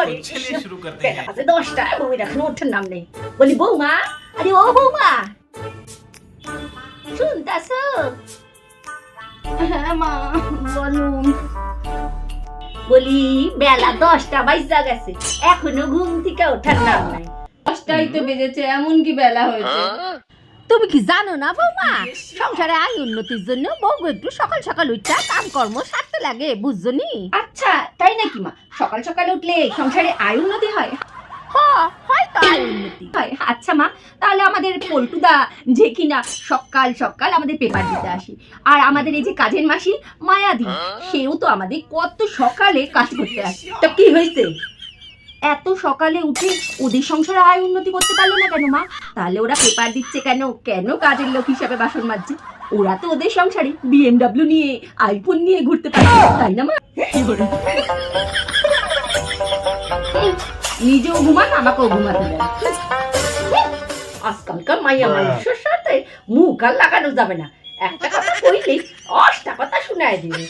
করে तो चलिए शुरू करते বেলা हैं। বাজে 10টা বউয়ের এখনো ওঠার নাম নেই। বলি বৌমা, আরে ও বৌমা, শুনতাছো? হ্যাঁ মা বলুন। বলি বেলা 10টা বাজা গেছে, এখনো ঘুম থেকে ওঠার নাম নাই। 10টাই তো বেজেছে, এমন কি বেলা হয়েছে? তুমি কি জানো না বৌমা, সংসারে আয় উন্নতির জন্য বউ একটু সকাল সকাল উঠা কাম কর্ম সারতে লাগে, বুঝছো নি? আচ্ছা তাই নাকি মা? সকাল সকাল উঠলে সংসারে আয় উন্নতি হয়? হয়তো আয় উন্নতি হয়। আচ্ছা মা, তাহলে আমাদের পল্টুদা যে কিনা সকাল সকাল আমাদের পেপার দিতে আসে, আর আমাদের এই যে কাজের মাসি মায়াদি, সেও তো আমাদের কত সকালে কাজ করতে আসে। তা কি হয়েছে? এত সকালে উঠে ওদের সংসারে আয় উন্নতি করতে পারলো না কেন মা? তাহলে ওরা পেপার দিচ্ছে কেন? কেন কাজের লোক হিসাবে বাসন মাজছে? ওরা তো ওদের সংসারে BMW নিয়ে, আইফোন নিয়ে ঘুরতে পারে, তাই না মা? নিজেও ঘুমান, আমাকেও ঘুমাতে দেন। আজকালকার মাইয়া মানুষের সাথে মুখ আর লাগানো যাবে না, একটা কথা কইলেই 10টা কথা শোনায় দিবে।